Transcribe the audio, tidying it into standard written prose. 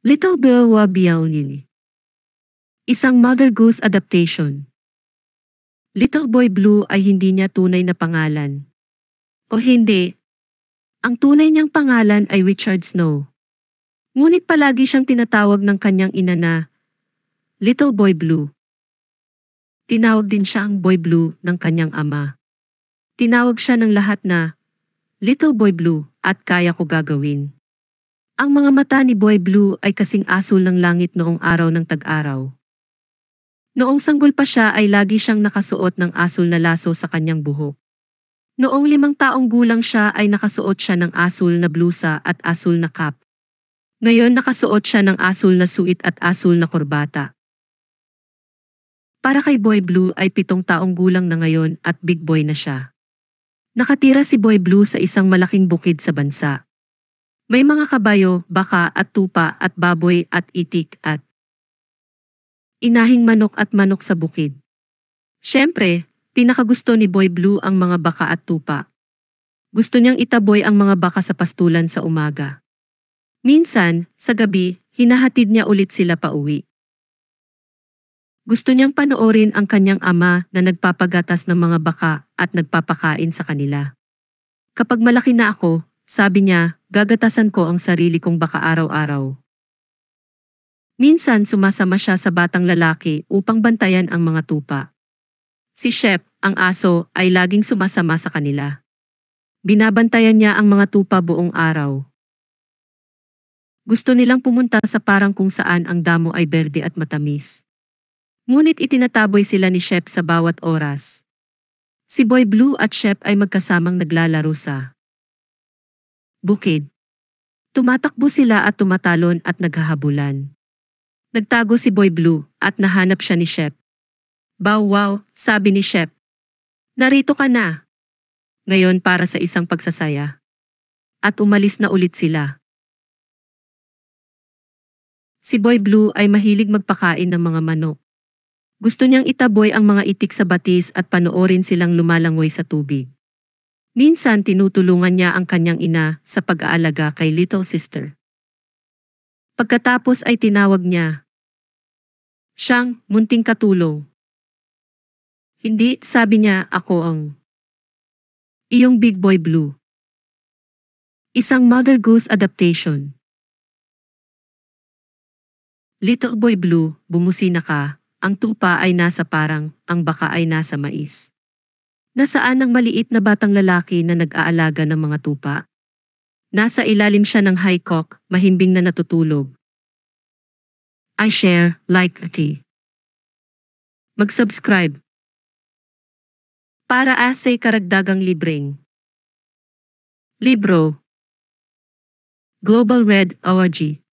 Little Bill wa Biaonili. Isang Mother Goose adaptation. Little Boy Blue ay hindi niya tunay na pangalan. O hindi, ang tunay niyang pangalan ay Richard Snow. Ngunit palagi siyang tinatawag ng kanyang ina na Little Boy Blue. Tinawag din siya ang Boy Blue ng kanyang ama. Tinawag siya ng lahat na Little Boy Blue at kaya ko gagawin. Ang mga mata ni Boy Blue ay kasing asul ng langit noong araw ng tag-araw. Noong sanggol pa siya ay lagi siyang nakasuot ng asul na laso sa kanyang buhok. Noong 5 taong gulang siya ay nakasuot siya ng asul na blusa at asul na cap. Ngayon nakasuot siya ng asul na suit at asul na korbata. Para kay Boy Blue ay 7 taong gulang na ngayon at big boy na siya. Nakatira si Boy Blue sa isang malaking bukid sa bansa. May mga kabayo, baka at tupa at baboy at itik at inahing manok at manok sa bukid. Siyempre, pinakagusto ni Boy Blue ang mga baka at tupa. Gusto niyang itaboy ang mga baka sa pastulan sa umaga. Minsan, sa gabi, hinahatid niya ulit sila pauwi. Gusto niyang panoorin ang kanyang ama na nagpapagatas ng mga baka at nagpapakain sa kanila. Kapag malaki na ako, sabi niya, gagatasan ko ang sarili kong baka araw-araw. Minsan sumasama siya sa batang lalaki upang bantayan ang mga tupa. Si Shep, ang aso, ay laging sumasama sa kanila. Binabantayan niya ang mga tupa buong araw. Gusto nilang pumunta sa parang kung saan ang damo ay berde at matamis. Ngunit itinataboy sila ni Shep sa bawat oras. Si Boy Blue at Shep ay magkasamang naglalaro sa bukid. Tumatakbo sila at tumatalon at naghahabulan. Nagtago si Boy Blue at nahanap siya ni Shep. Bow wow, sabi ni Shep. Narito ka na. Ngayon para sa isang pagsasaya. At umalis na ulit sila. Si Boy Blue ay mahilig magpakain ng mga manok. Gusto niyang itaboy ang mga itik sa batis at panoorin silang lumalangoy sa tubig. Minsan tinutulungan niya ang kanyang ina sa pag-aalaga kay little sister. Pagkatapos ay tinawag niya siyang munting katulong. Hindi, sabi niya, ako ang iyong Big Boy Blue. Isang Mother Goose adaptation. Little Boy Blue, bumusina ka, ang tupa ay nasa parang, ang baka ay nasa mais. Nasaan ang maliit na batang lalaki na nag-aalaga ng mga tupa? Nasa ilalim siya ng high cock, mahimbing na natutulog. I share, like a tea. Mag-subscribe. Para asay karagdagang libreng libro. Global Red ORG.